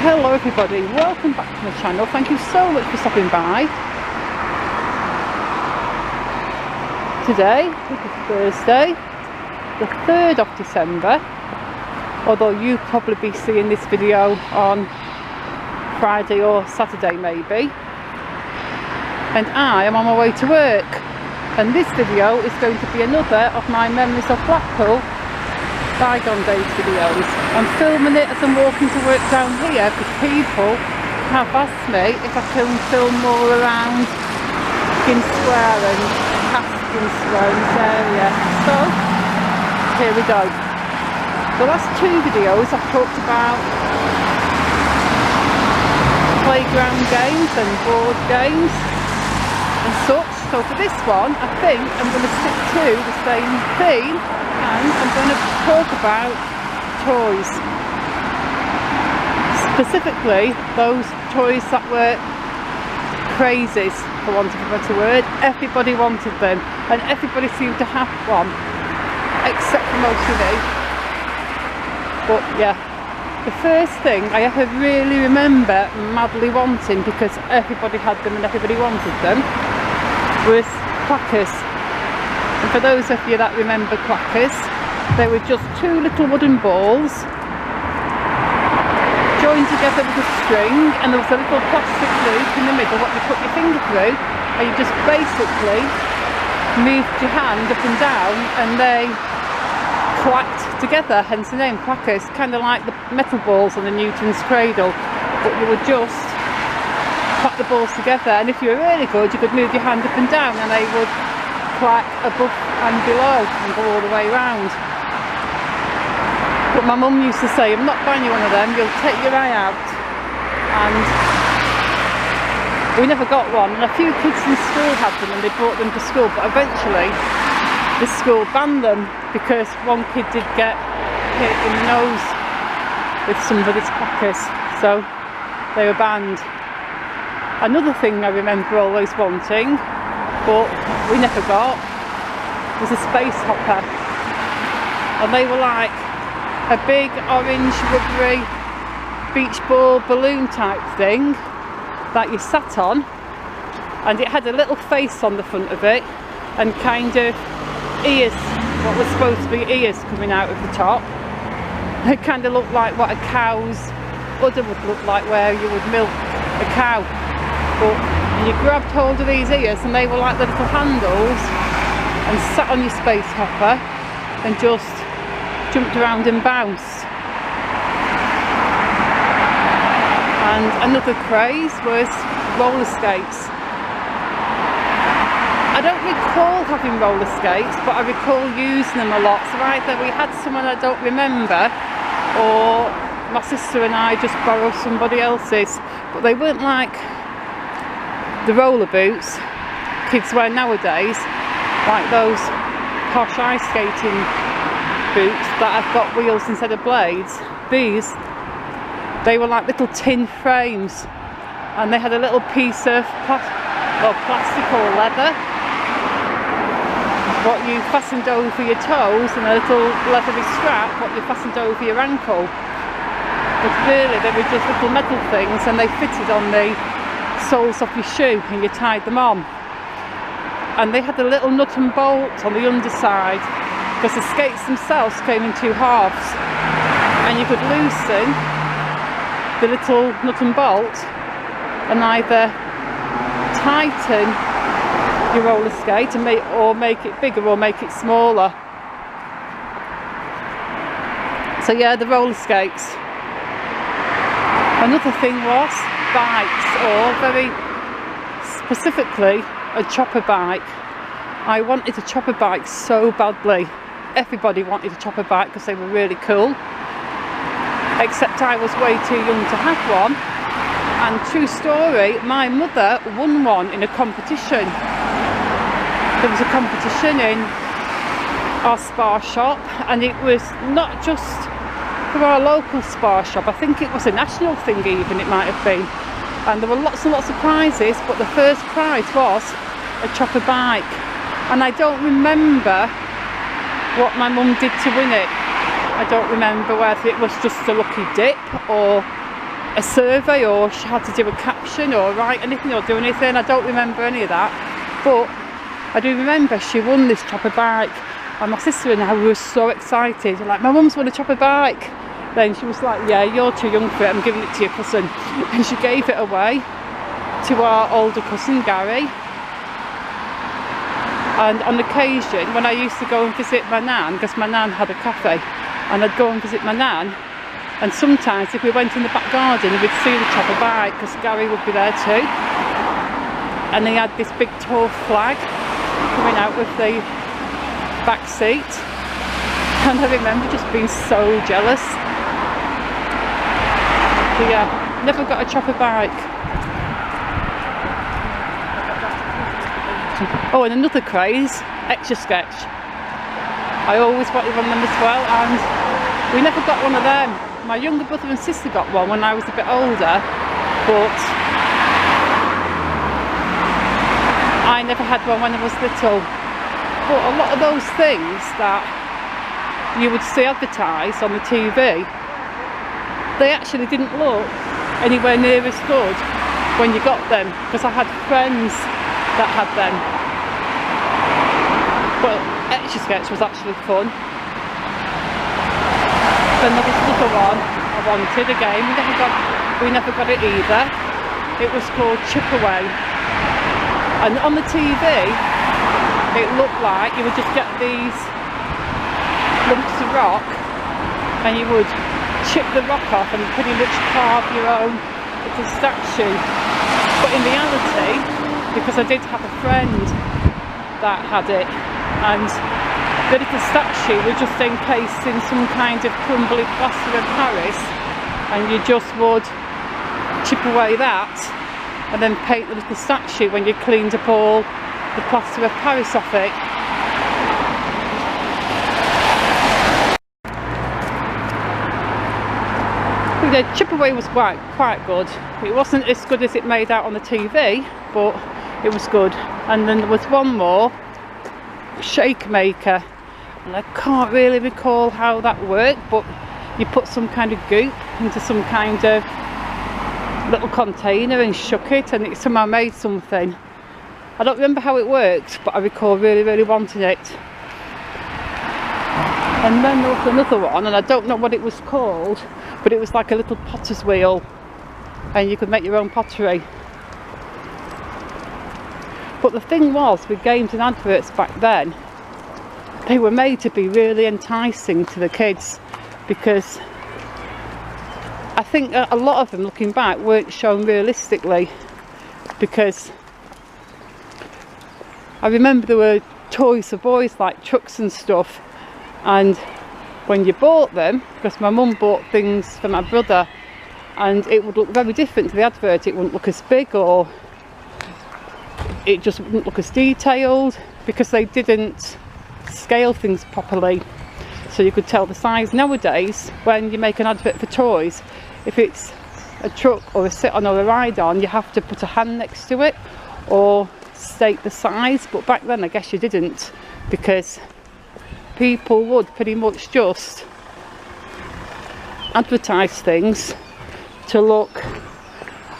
Hello everybody, welcome back to my channel. Thank you so much for stopping by. Today is Thursday, the 3rd of December, although you'll probably be seeing this video on Friday or Saturday maybe. And I am on my way to work, and this video is going to be another of my memories of Blackpool Bygone Days videos. I'm filming it as I'm walking to work down here because people have asked me if I can film more around Gin Square and past Gin Square in this area. So here we go. The last two videos I've talked about playground games and board games and such. So for this one I think I'm going to stick to the same theme, and I'm going to talk about toys. Specifically those toys that were crazies, for want of a better word. Everybody wanted them and everybody seemed to have one, except for most of me. But yeah, the first thing I ever really remember madly wanting, because everybody had them and everybody wanted them, was clackers. And for those of you that remember clackers, they were just two little wooden balls joined together with a string, and there was a little plastic loop in the middle what you put your finger through, and you just basically moved your hand up and down and they clacked together, hence the name clackers. Kind of like the metal balls on the Newton's cradle, but you would just clack the balls together, and if you were really good you could move your hand up and down and they would clack above and below and go all the way round. But my mum used to say, I'm not buying you one of them, you'll take your eye out. And we never got one, and a few kids in school had them and they brought them to school, but eventually the school banned them because one kid did get hit in the nose with somebody's clackers, so they were banned. Another thing I remember always wanting, but we never got, was a space hopper. And they were like a big orange rubbery beach ball balloon type thing that you sat on, and it had a little face on the front of it and kind of ears, what was supposed to be ears coming out of the top. It kind of looked like what a cow's udder would look like, where you would milk a cow. But you grabbed hold of these ears and they were like the little handles, and sat on your space hopper and just jumped around and bounced. And another craze was roller skates. I don't recall having roller skates, but I recall using them a lot. So either we had someone I don't remember, or my sister and I just borrowed somebody else's. But they weren't like the roller boots kids wear nowadays, like those posh ice skating boots that have got wheels instead of blades. These, they were like little tin frames, and they had a little piece of plastic or leather what you fastened over your toes, and a little leathery strap what you fastened over your ankle. But really they were just little metal things, and they fitted on the soles of your shoe and you tied them on. And they had a little nut and bolt on the underside, because the skates themselves came in two halves, and you could loosen the little nut and bolt and either tighten your roller skate and make it bigger or make it smaller. So yeah, the roller skates. Another thing was bikes, or very specifically a chopper bike. I wanted a chopper bike so badly. Everybody wanted a chopper bike because they were really cool, except I was way too young to have one. And true story, my mother won one in a competition. There was a competition in our Spar shop, and it was not just for our local Spar shop, I think it was a national thing even, it might have been. And there were lots and lots of prizes, but the first prize was a chopper bike. And I don't remember what my mum did to win it. I don't remember whether it was just a lucky dip or a survey, or she had to do a caption or write anything or do anything. I don't remember any of that, but I do remember she won this chopper bike, and my sister and I were so excited. We're like, my mum's won a chopper bike. Then she was like, yeah, you're too young for it, I'm giving it to your cousin. And she gave it away to our older cousin Gary. And on occasion, when I used to go and visit my nan, because my nan had a cafe, and I'd go and visit my nan, and sometimes if we went in the back garden we'd see the chopper bike, because Gary would be there too, and he had this big tall flag coming out of the back seat, and I remember just being so jealous. So yeah, never got a chopper bike. Oh, and another craze, Etch-a-Sketch. I always wanted one of them as well, and we never got one of them. My younger brother and sister got one when I was a bit older, but I never had one when I was little. But a lot of those things that you would see advertised on the TV, they actually didn't look anywhere near as good when you got them, because I had friends that had them. But Etch-a-Sketch was actually fun. Then there was another one I wanted again. We never got it either. It was called Chip Away, and on the TV it looked like you would just get these lumps of rock and you would chip the rock off and pretty much carve your own little statue. But in reality, because I did have a friend that had it, and the little statue was just encased in some kind of crumbly plaster of Paris, and you just would chip away that and then paint the little statue when you cleaned up all the plaster of Paris off it. The chip away was quite good. It wasn't as good as it made out on the TV, but it was good. And then there was one more, shake maker, and I can't really recall how that worked, but you put some kind of goop into some kind of little container and shook it, and it somehow made something. I don't remember how it worked, but I recall really wanting it. And then there was another one, and I don't know what it was called, but it was like a little potter's wheel, and you could make your own pottery. But the thing was, with games and adverts back then, they were made to be really enticing to the kids, because I think a lot of them, looking back, weren't shown realistically, because I remember there were toys for boys like trucks and stuff, and when you bought them, because my mum bought things for my brother, and it would look very different to the advert. It wouldn't look as big, or it just wouldn't look as detailed, because they didn't scale things properly, so you could tell the size. Nowadays, when you make an advert for toys, if it's a truck or a sit on or a ride on, you have to put a hand next to it or state the size. But back then I guess you didn't, because people would pretty much just advertise things to look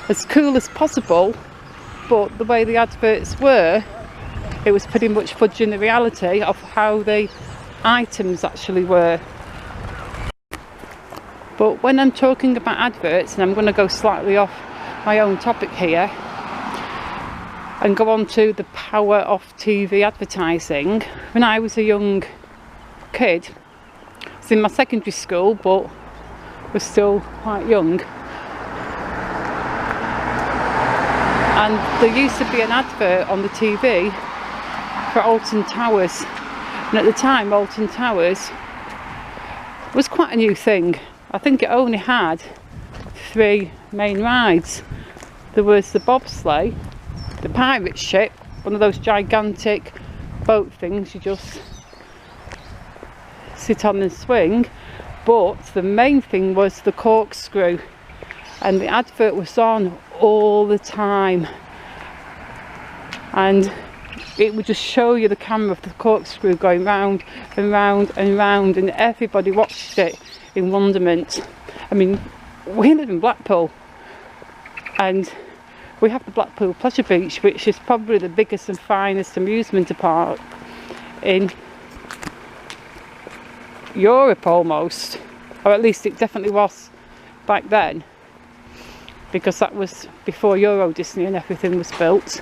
as cool as possible, but the way the adverts were, it was pretty much fudging the reality of how the items actually were. But when I'm talking about adverts, and I'm going to go slightly off my own topic here and go on to the power of TV advertising. When I was a young kid, I was in my secondary school, but was still quite young, and there used to be an advert on the TV for Alton Towers, and at the time Alton Towers was quite a new thing. I think it only had 3 main rides. There was the bobsleigh, the pirate ship, one of those gigantic boat things you just sit on and swing, but the main thing was the corkscrew, and the advert was on all the time, and it would just show you the camera of the corkscrew going round and round and round, and everybody watched it in wonderment. I mean, we live in Blackpool, and we have the Blackpool Pleasure Beach, which is probably the biggest and finest amusement park in Europe almost, or at least it definitely was back then, because that was before Euro Disney and everything was built.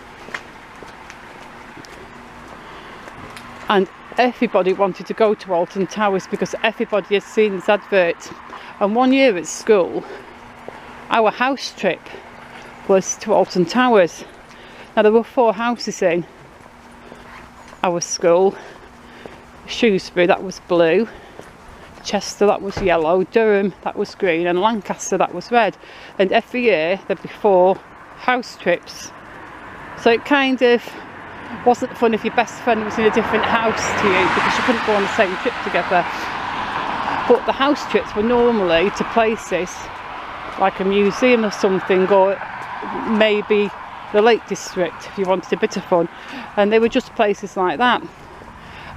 And everybody wanted to go to Alton Towers because everybody had seen this advert. And one year at school, our house trip was to Alton Towers. Now there were 4 houses in our school. Shrewsbury, that was blue. Chester, that was yellow. Durham, that was green. And Lancaster, that was red. And every year there'd be 4 house trips. So it kind of wasn't fun if your best friend was in a different house to you, because you couldn't go on the same trip together. But the house trips were normally to places like a museum or something, or maybe the Lake District if you wanted a bit of fun. And they were just places like that.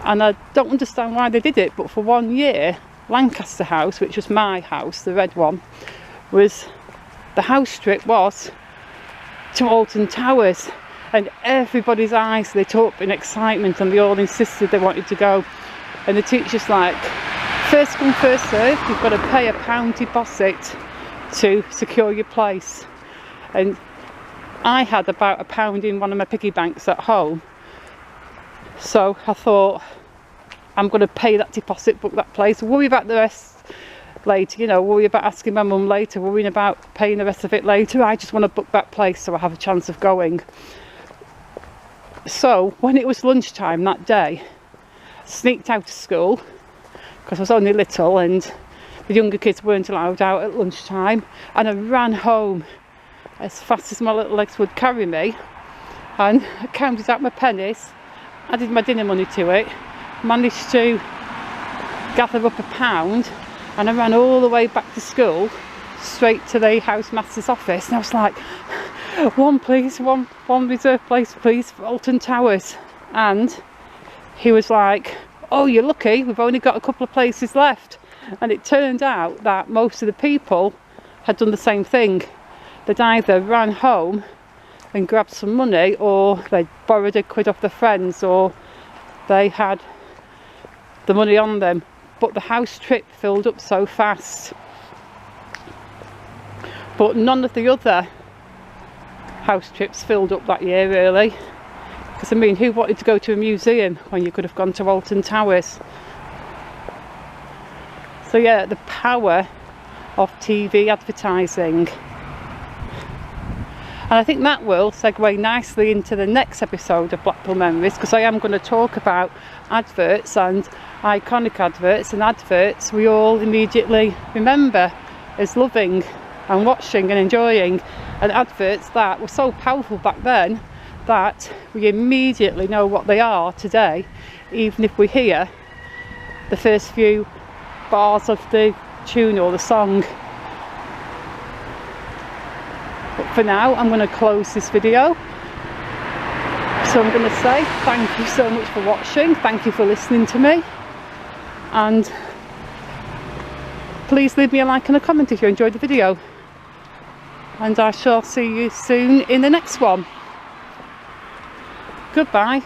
And I don't understand why they did it, but for one year, Lancaster House, which was my house, the red one, was the house trip was to Alton Towers. And everybody's eyes lit up in excitement, and they all insisted they wanted to go. And the teacher's like, first come first serve, you've got to pay a £1 deposit to secure your place. And I had about £1 in one of my piggy banks at home, so I thought, I'm going to pay that deposit, book that place, worry about the rest later, you know, worry about asking my mum later, worrying about paying the rest of it later. I just want to book that place so I have a chance of going. So when it was lunchtime that day, I sneaked out of school because I was only little and the younger kids weren't allowed out at lunchtime, and I ran home as fast as my little legs would carry me, and I counted out my pennies, added my dinner money to it, managed to gather up £1, and I ran all the way back to school, straight to the housemaster's office, and I was like, one please, one reserved place please for Alton Towers. And he was like, oh, you're lucky, we've only got a couple of places left. And it turned out that most of the people had done the same thing. They'd either ran home and grabbed some money, or they'd borrowed £1 off their friends, or they had the money on them. But the house trip filled up so fast. But none of the other house trips filled up that year really, because I mean, who wanted to go to a museum when you could have gone to Alton Towers? So yeah, the power of TV advertising. And I think that will segue nicely into the next episode of Blackpool Memories, because I am going to talk about adverts, and iconic adverts, and adverts we all immediately remember as loving and watching and enjoying, and adverts that were so powerful back then that we immediately know what they are today, even if we hear the first few bars of the tune or the song. But for now, I'm going to close this video. So I'm going to say thank you so much for watching, thank you for listening to me, and please leave me a like and a comment if you enjoyed the video, and I shall see you soon in the next one. Goodbye.